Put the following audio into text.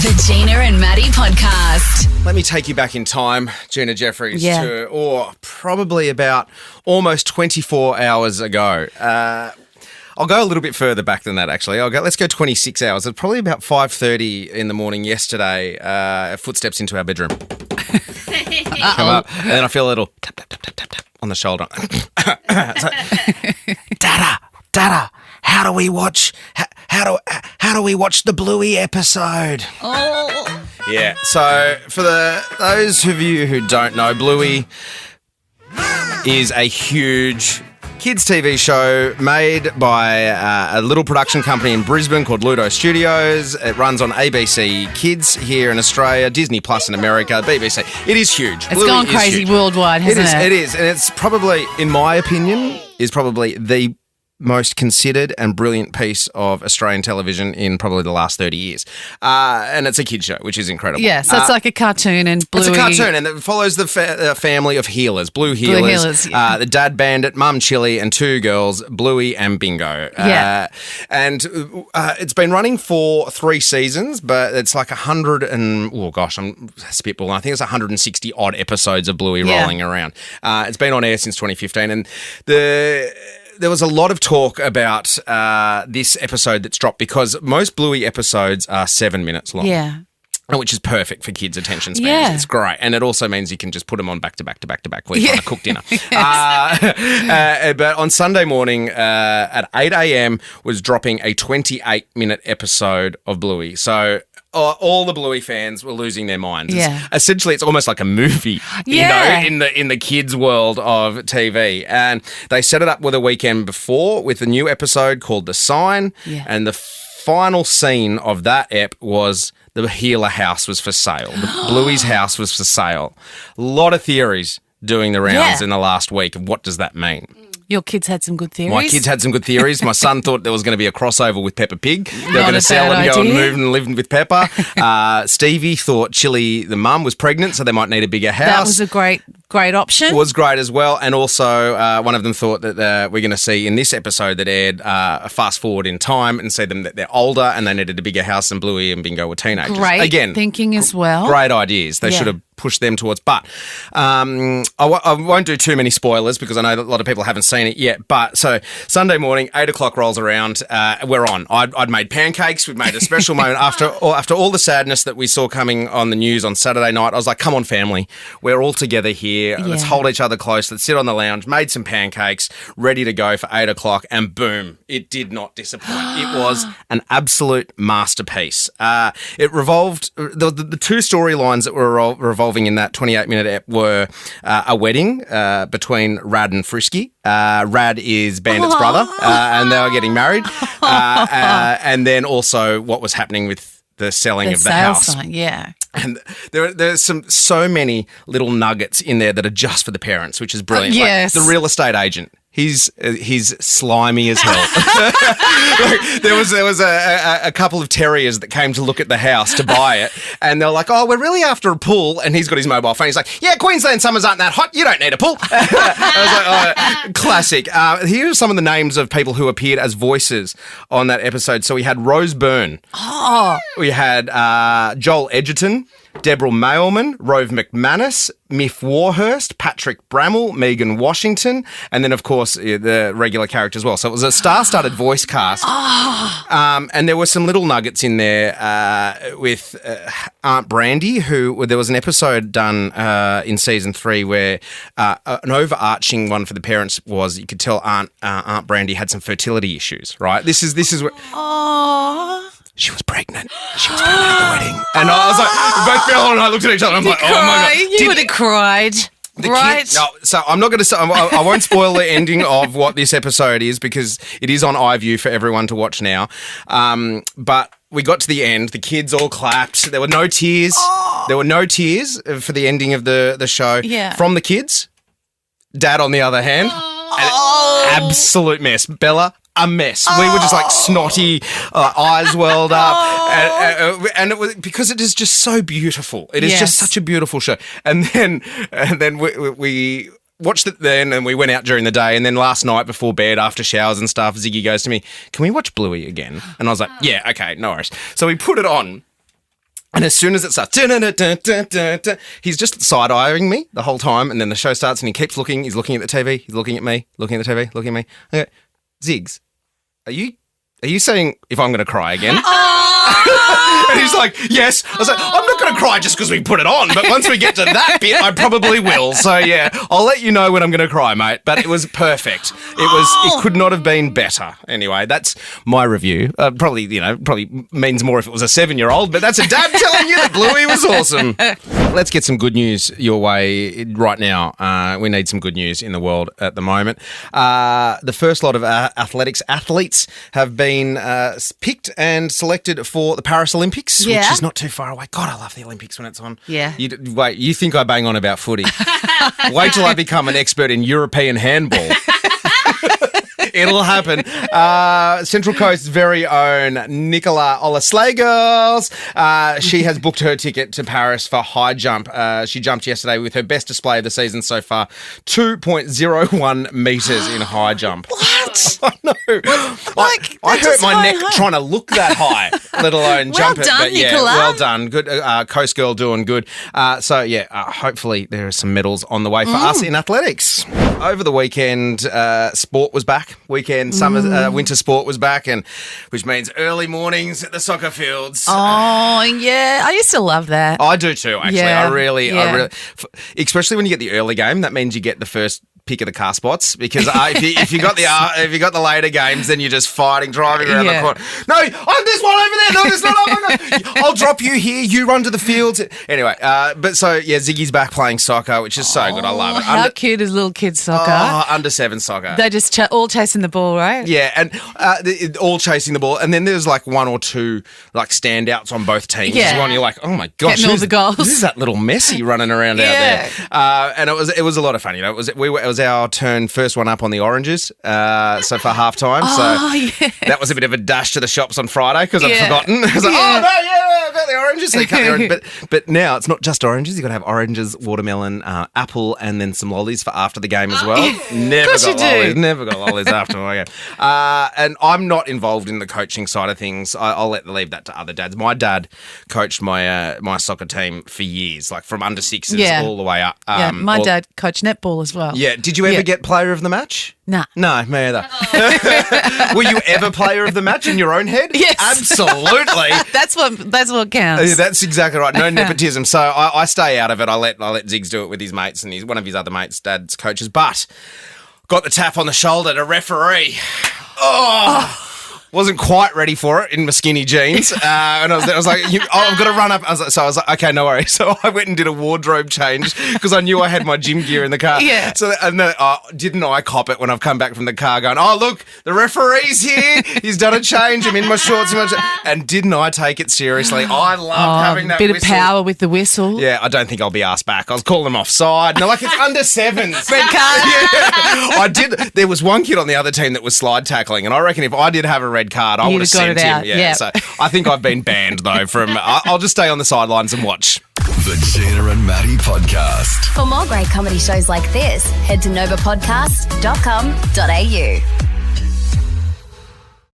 The Gina and Matty podcast. Let me take you back in time, Gina Jeffries, to probably about almost 24 hours ago. I'll go a little bit further back than that, actually. Let's go 26 hours. It's probably about 5:30 in the morning yesterday. Footsteps into our bedroom. Come up, and then I feel a little tap, tap, tap, tap, tap, tap on the shoulder. So, Dada, how do we watch the Bluey episode? Oh. Yeah. So for those of you who don't know, Bluey is a huge kids TV show made by a little production company in Brisbane called Ludo Studios. It runs on ABC Kids here in Australia, Disney Plus in America, BBC. It is huge. It's gone crazy worldwide, hasn't it? It is. And it's probably, in my opinion, is probably the most considered and brilliant piece of Australian television in probably the last 30 years. And it's a kid show, which is incredible. Yeah, so it's like a cartoon and Bluey. It's a cartoon and it follows the family of healers, Blue Healers. Yeah. The dad bandit, mum Chili, and two girls, Bluey and Bingo. Yeah. And it's been running for 3 seasons, but it's like 100 and, I'm spitballing. I think it's 160 odd episodes of Bluey rolling around. It's been on air since 2015 and there was a lot of talk about this episode that's dropped because most Bluey episodes are 7 minutes long. Yeah. Which is perfect for kids' attention spans. Yeah. It's great. And it also means you can just put them on back to back while you're trying to cook dinner. But on Sunday morning at 8 a.m. was dropping a 28-minute episode of Bluey. So all the Bluey fans were losing their minds. Yeah. Essentially, it's almost like a movie, in the kids' world of TV. And they set it up with a weekend before with a new episode called The Sign. Yeah. And the final scene of that ep was the healer house was for sale. The Bluey's house was for sale. A lot of theories doing the rounds in the last week of what does that mean. Your kids had some good theories. My kids had some good theories. My son thought there was going to be a crossover with Peppa Pig. They were going to sell and go and move and live with Peppa. Stevie thought Chili, the mum, was pregnant, so they might need a bigger house. That was a great option. Was great as well. And also one of them thought that we're going to see in this episode that aired a fast forward in time and see them that they're older and they needed a bigger house and Bluey and Bingo were teenagers. Great thinking as well. Great ideas. They should have pushed them towards. But I won't do too many spoilers because I know that a lot of people haven't seen it yet. But so Sunday morning, 8 o'clock rolls around. We're on. I'd made pancakes. We'd made a special moment after all the sadness that we saw coming on the news on Saturday night. I was like, come on, family. We're all together here. Let's hold each other close. Let's sit on the lounge. Made some pancakes, ready to go for 8 o'clock. And boom, it did not disappoint. It was an absolute masterpiece. It revolved, the two storylines that were revolving in that 28-minute ep were a wedding between Rad and Frisky. Rad is Bandit's brother, and they were getting married. And then also what was happening with the selling of the house. Sign, yeah. And there's so many little nuggets in there that are just for the parents, which is brilliant. Yes. Like the real estate agent. He's slimy as hell. Like, there was a couple of terriers that came to look at the house to buy it, and they're like, "Oh, we're really after a pool." And he's got his mobile phone. He's like, "Yeah, Queensland summers aren't that hot. You don't need a pool." I was like, classic. Here are some of the names of people who appeared as voices on that episode. So we had Rose Byrne. Oh. We had Joel Edgerton, Deborah Mailman, Rove McManus, Miff Warhurst, Patrick Brammell, Megan Washington, and then, of course, the regular character as well. So it was a star-studded voice cast. And there were some little nuggets in there with Aunt Brandy, there was an episode done in season 3 where an overarching one for the parents was you could tell Aunt Brandy had some fertility issues, right? This is where... Oh. She was pregnant. She was pregnant at the wedding. And I was like, both Bella and I looked at each other and I'm like, oh my God. You would have cried. Right. So I'm not going to say, I won't spoil the ending of what this episode is because it is on iView for everyone to watch now. But we got to the end. The kids all clapped. There were no tears. Oh. There were no tears for the ending of the show from the kids. Dad, on the other hand, an absolute mess. Bella, a mess. We were just like snotty, eyes welled up, and it was because it is just so beautiful. It is just such a beautiful show. And then we watched it then, and we went out during the day. And then last night before bed, after showers and stuff, Ziggy goes to me, "Can we watch Bluey again?" And I was like, "Yeah, okay, no worries." So we put it on. And as soon as it starts, he's just side-eyeing me the whole time. And then the show starts and he keeps looking. He's looking at the TV. He's looking at me, looking at the TV, looking at me. I go, Ziggs, are you saying if I'm going to cry again? And he's like, yes. I was like, I'm not going to cry just because we put it on, but once we get to that bit, I probably will. So, yeah, I'll let you know when I'm going to cry, mate. But it was perfect. It could not have been better. Anyway, that's my review. Probably means more if it was a 7-year-old, but that's a dad telling you that Bluey was awesome. Let's get some good news your way right now. We need some good news in the world at the moment. The first lot of athletes have been picked and selected for the Paris Olympics, which is not too far away. God, I love the Olympics when it's on. Yeah. You think I bang on about footy. Wait till I become an expert in European handball. It'll happen. Central Coast's very own Nicola Olaslagos. She has booked her ticket to Paris for high jump. She jumped yesterday with her best display of the season so far, 2.01 metres in high jump. What? I know. I hurt my neck trying to look that high, let alone jump it. Well done, but yeah, Nicola. well done. Good. Coast girl doing good. Hopefully there are some medals on the way for us in athletics. Over the weekend, sport was back. Winter sport was back, and which means early mornings at the soccer fields. Oh, yeah. I used to love that. I do too, actually. Yeah, I really, yeah. especially when you get the early game, that means you get the first pick of the car spots, because if you got the later games, then you're just driving around the corner. No, there's one over there. No, there's not. Oh my God. I'll drop you here. You run to the fields. Anyway, Ziggy's back playing soccer, which is so good. I love it. How cute is little kids soccer? Under 7 soccer. They're just all chasing the ball, right? Yeah, and all chasing the ball, and then there's like one or two like standouts on both teams. Yeah. One you're like, oh my gosh, getting all the goals. Who's that little Messi running around out there? And it was a lot of fun. You know, it was our turn, first one up on the oranges. So for half time, that was a bit of a dash to the shops on Friday because I'd forgotten. I was like, I've got the oranges. So you cut the orange. But now it's not just oranges. You've got to have oranges, watermelon, apple, and then some lollies for after the game as well. Never got lollies after my game. And I'm not involved in the coaching side of things. I'll leave that to other dads. My dad coached my soccer team for years, like from under 6s all the way up. My dad coached netball as well. Yeah. Did you ever get player of the match? Nah. No, me either. Were you ever player of the match in your own head? Yes. Absolutely. That's what counts. Yeah, that's exactly right. No nepotism. So I stay out of it. I let Ziggs do it with his mates and one of his other mates' dad's coaches. But got the tap on the shoulder to referee. Wasn't quite ready for it in my skinny jeans. And I was like, I've got to run up. I was like, okay, no worries. So I went and did a wardrobe change because I knew I had my gym gear in the car. Yeah. So didn't I cop it when I've come back from the car going, look, the referee's here. He's done a change. I'm in my shorts. And didn't I take it seriously? I love having that bit whistle. of power with the whistle. Yeah, I don't think I'll be asked back. I was calling them offside. And they're like, it's under 7s. Red card. Yeah. I did. There was one kid on the other team that was slide tackling, and I reckon if I did have a red card, I would have sent him. Yeah. So I think I've been banned though from. I'll just stay on the sidelines and watch. The Gina and Matty podcast. For more great comedy shows like this, head to novapodcast.com.au.